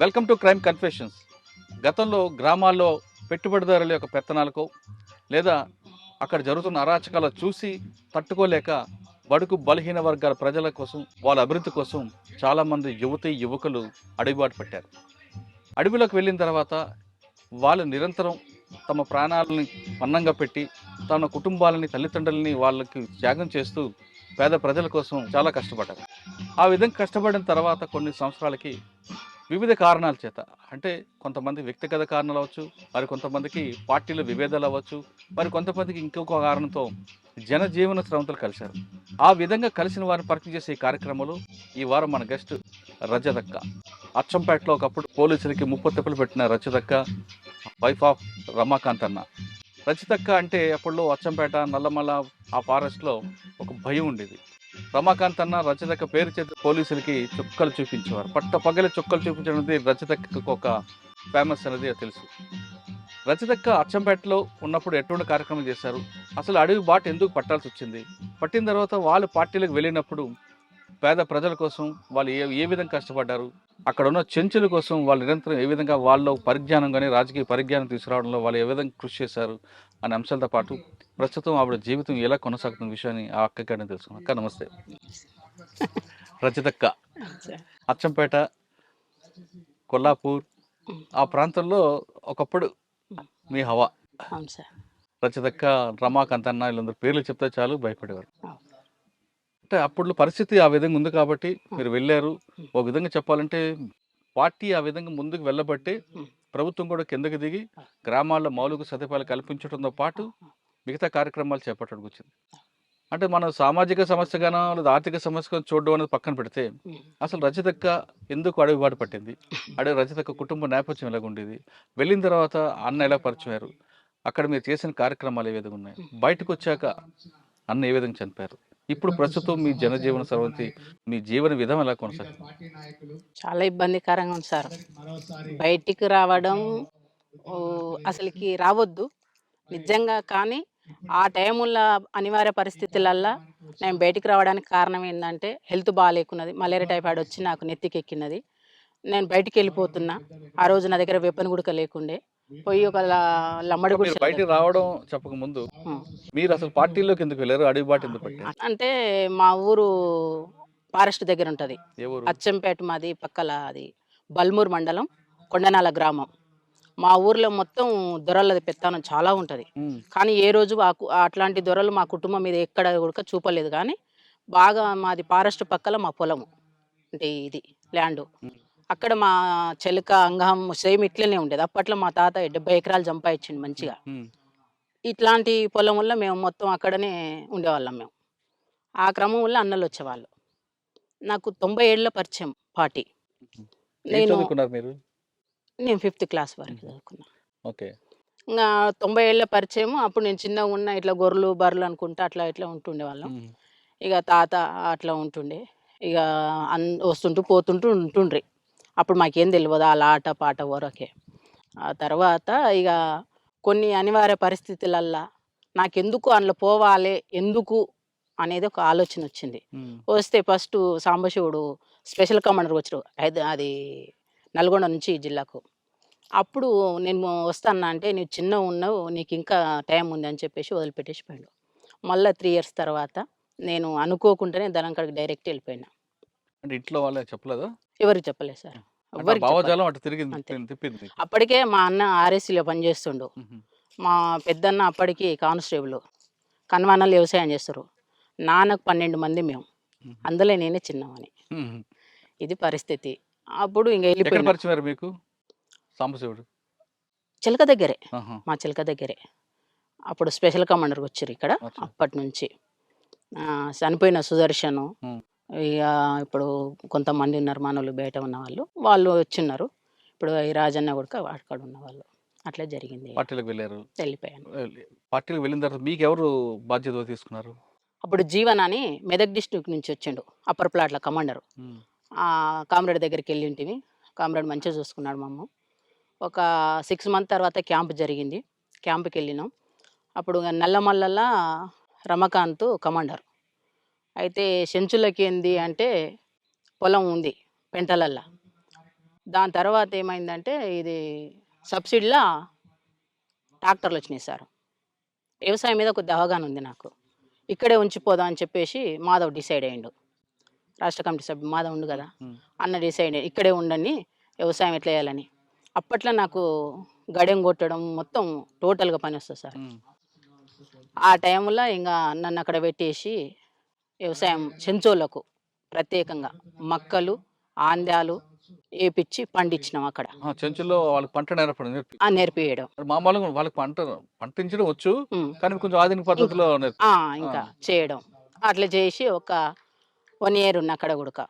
Welcome to crime confessions. గతంలో గ్రామాల్లో పెట్టుబడిదారుల యొక్క పెత్తనాలకో లేదా అక్కడ జరుగుతున్న అరాచకాలు చూసి తట్టుకోలేక బడుగు బలహీన వర్గాల ప్రజల కోసం వాళ్ళ అభివృద్ధి కోసం చాలామంది యువకులు అడుగుబాటు పట్టారు. అడవిలోకి వెళ్ళిన తర్వాత వాళ్ళు నిరంతరం తమ ప్రాణాలని పన్నంగా పెట్టి తమ కుటుంబాలని తల్లిదండ్రులని వాళ్ళకి త్యాగం చేస్తూ పేద ప్రజల కోసం చాలా కష్టపడ్డారు. ఆ విధంగా కష్టపడిన తర్వాత కొన్ని సంవత్సరాలకి వివిధ కారణాల చేత అంటే కొంతమంది వ్యక్తిగత కారణాలు అవ్వచ్చు, మరి కొంతమందికి పార్టీల విభేదాలు అవ్వచ్చు, మరి కొంతమందికి ఇంకొక కారణంతో జనజీవన స్రవంతులు కలిశారు. ఆ విధంగా కలిసిన వారిని పరిచయం చేసే ఈ కార్యక్రమంలో ఈ వారం మన గెస్ట్ రజదక్క. అచ్చంపేటలో ఒకప్పుడు పోలీసులకి ముప్పు తెప్పలు పెట్టిన రజదక్క, వైఫ్ ఆఫ్ రమాకాంత్ అన్న. రజదక్క అంటే అప్పట్లో అచ్చంపేట నల్లమల్ల ఆ ఫారెస్ట్లో ఒక భయం ఉండేది. రమాకాంత్ అన్న రజదక్క పేరు చేత పోలీసులకి చుక్కలు చూపించేవారు. పట్ట పగల చుక్కలు చూపించడం అనేది రజదక్కకు ఒక ఫేమస్ అనేది తెలుసు. రజదక్క అచ్చంపేటలో ఉన్నప్పుడు ఎటువంటి కార్యక్రమం చేశారు, అసలు అడవి బాట ఎందుకు పట్టాల్సి వచ్చింది, పట్టిన తర్వాత వాళ్ళు పార్టీలకు వెళ్ళినప్పుడు పేద ప్రజల కోసం వాళ్ళు ఏ విధంగా కష్టపడ్డారు, అక్కడ ఉన్న చెంచుల కోసం వాళ్ళు నిరంతరం ఏ విధంగా వాళ్ళ పరిజ్ఞానం కానీ రాజకీయ పరిజ్ఞానం తీసుకురావడంలో వాళ్ళు ఏ విధంగా కృషి చేశారు అనే అంశాలతో పాటు ప్రస్తుతం ఆవిడ జీవితం ఎలా కొనసాగుతున్న విషయాన్ని ఆ అక్కగానే తెలుసుకున్నాం. అక్క నమస్తే. రజదక్క అచ్చంపేట, కొల్లాపూర్ ఆ ప్రాంతంలో ఒకప్పుడు మీ హవా. రజదక్క, రమాకాంత్ అన్న వీళ్ళందరూ పేర్లు చెప్తే చాలు భయపడేవారు. అంటే అప్పుడు పరిస్థితి ఆ విధంగా ఉంది కాబట్టి మీరు వెళ్ళారు. ఒక విధంగా చెప్పాలంటే పార్టీ ఆ విధంగా ముందుకు వెళ్ళబట్టి ప్రభుత్వం కూడా కిందకి దిగి గ్రామాల్లో మౌలిక సదుపాయాలు కల్పించడంతో పాటు మిగతా కార్యక్రమాలు చేపట్టడానికి వచ్చింది. అంటే మనం సామాజిక సమస్యగానో లేదా ఆర్థిక సమస్యగా చూడడం అనేది పక్కన పెడితే అసలు రజదక్క ఎందుకు అడుగుబాటు పట్టింది, రజదక్క కుటుంబ నేపథ్యం ఎలాగుండేది, వెళ్ళిన తర్వాత అన్న ఎలా పరిచయం అయ్యారు, అక్కడ మీరు చేసిన కార్యక్రమాలు ఏ విధంగా ఉన్నాయి, బయటకు వచ్చాక అన్న ఏ విధంగా చనిపోయారు, ఇప్పుడు ప్రస్తుతం మీ జనజీవన సర్వంతి మీ జీవన విధం ఎలా కొనసాగుతుంది? చాలా ఇబ్బందికరంగా ఉంది సార్. బయటికి రావడం అసలుకి రావద్దు నిజంగా. కానీ ఆ టైముల్లో అనివార్య పరిస్థితులల్లో నేను బయటికి రావడానికి కారణం ఏంటంటే హెల్త్ బాగాలేకున్నది, మలేరియా టైఫాయిడ్ వచ్చి నాకు నెత్తికెక్కినది. నేను బయటికి వెళ్ళిపోతున్నా. ఆ రోజు నా దగ్గర వెపన్ గుడక లేకుండే. పోయి ఒక లమ్మడి గుడిసె బయటికి రావడం చెప్పక ముందు మీరు అసలు పార్టీలోకి ఎందుకు వెళ్ళారు, అడుగుబాటు ఎందుకు పట్టారు? అంటే మా ఊరు ఫారెస్ట్ దగ్గర ఉంటుంది. అచ్చంపేట మాది, పక్కల అది బల్మూరు మండలం, కొండనాల గ్రామం. మా ఊర్లో మొత్తం దొరలది పెత్తనం చాలా ఉంటుంది. కానీ ఏ రోజు అట్లాంటి దొరలు మా కుటుంబం మీద ఎక్కడ కూడా చూపలేదు. కానీ బాగా మాది ఫారెస్ట్ పక్కల మా పొలము అంటే ఇది ల్యాండ్. అక్కడ మా చెలక అంగం సేమ్ ఇట్లనే ఉండేది. అప్పట్లో మా తాత 70 ఎకరాలు సంపాదించిండు మంచిగా. ఇట్లాంటి పొలం వల్ల మేము మొత్తం అక్కడనే ఉండేవాళ్ళం మేము. ఆ క్రమం వల్ల అన్నలు వచ్చేవాళ్ళు. నాకు 90 ఏళ్ళ పరిచయం పార్టీ. నేను 5th క్లాస్ వరకు చదువుకున్నా. ఓకే. ఇంకా 90 ఏళ్ళ పరిచయం. అప్పుడు నేను చిన్నగా ఉన్న ఇట్లా గొర్రెలు బర్రెలు అనుకుంటా అట్లా ఇట్లా ఉంటుండేవాళ్ళం. ఇక తాత అట్లా ఉంటుండే. ఇక వస్తుంటూ పోతుంటూ ఉంటుండ్రి. అప్పుడు మాకేం తెలియదు, అలా ఆట పాట వరకే. ఆ తర్వాత ఇక కొన్ని అనివార్య పరిస్థితులల్లా నాకెందుకు అందులో పోవాలి, ఎందుకు అనేది ఒక ఆలోచన వచ్చింది. వస్తే ఫస్ట్ సాంబశివుడు స్పెషల్ కమాండర్ వచ్చారు అది నల్గొండ నుంచి ఈ జిల్లాకు. అప్పుడు నేను వస్తాను అంటే, నువ్వు చిన్నగా ఉన్నావు, నీకు ఇంకా టైం ఉంది అని చెప్పేసి వదిలిపెట్టేసి పోయాడు. మళ్ళీ 3 ఇయర్స్ తర్వాత నేను అనుకోకుండానే ధనంకాడికి డైరెక్ట్ వెళ్ళిపోయినా. అంటే ఇంట్లో వాళ్ళకి చెప్పలేదా? ఎవరికి చెప్పలేదు సార్. అప్పటికే మా అన్న ఆర్ఎస్సీలో పనిచేస్తుండు. మా పెద్దన్న అప్పటికి కానిస్టేబుల్, కన్వానాలు వ్యవసాయం చేస్తారు. నాన్నకు 12 మంది మేము, అందులో నేనే చిన్నమని. ఇది పరిస్థితి. అప్పుడు ఇంకా వెళ్ళిపోయారు. మీకు సాంబశివుడు చిలక దగ్గరే, మా చిలక దగ్గరే. అప్పుడు స్పెషల్ కమాండర్కి వచ్చారు ఇక్కడ. అప్పటి నుంచి చనిపోయిన సుదర్శను, ఇక ఇప్పుడు కొంతమంది ఉన్నారు మనోళ్ళు, బయట ఉన్న వాళ్ళు వచ్చిన్నారు. ఇప్పుడు ఈ రాజన్న కూడా అక్కడ ఉన్న వాళ్ళు. అట్లా జరిగింది. పార్టీలకు వెళ్ళారు, వెళ్ళిపోయాను. పార్టీలకు వెళ్ళిన తర్వాత మీకు ఎవరు బాధ్యత తీసుకున్నారు? అప్పుడు జీవన్ అని మెదక్ డిస్ట్రిక్ట్ నుంచి వచ్చిండు, అప్పర్ ప్లాట్ల కమాండరు. కామ్రేడ్ దగ్గరికి వెళ్ళింటివి. కామ్రేడ్ మంచిగా చూసుకున్నాడు మమ్మ. ఒక 6 మంత్ తర్వాత క్యాంప్ జరిగింది. క్యాంప్కి వెళ్ళినాం. అప్పుడు నల్లమల్లలా రమకాంత్ కమాండర్. అయితే చెంచులకి ఏంది అంటే పొలం ఉంది పెంటలల్లా. దాని తర్వాత ఏమైందంటే ఇది సబ్సిడీలో ట్రాక్టర్లు వచ్చినాయి సార్. వ్యవసాయం మీద కొద్దిగా అవగాహన ఉంది నాకు. ఇక్కడే ఉంచిపోదాం అని చెప్పేసి మాధవ్ డిసైడ్ అయ్యిండు. రాష్ట్ర కమిటీ సభ్యుడు మాధవ్ ఉండు కదా, అన్న డిసైడ్ ఇక్కడే ఉండని వ్యవసాయం ఎట్లా చేయాలని. అప్పట్లో నాకు గడెం కొట్టడం మొత్తం టోటల్గా పని వస్తుంది సార్. ఆ టైంలో ఇంకా నన్ను అక్కడ పెట్టేసి వ్యవసాయం చెంచోళ్ళకు ప్రత్యేకంగా మక్కలు, ఆంద్యాలు ఏపిచ్చి పండించినాం అక్కడ. చెంచుల్లో వాళ్ళకి పంట నేర్పడం నేర్పియడం. మామూలుగా వాళ్ళకి పండించడం వచ్చు, ఉమ్. కానీ కొంచెం ఆధునిక పద్ధతిలో ఇంకా చేయడం. అట్లా చేసి ఒక 1 year ఉన్న అక్కడ కూడా.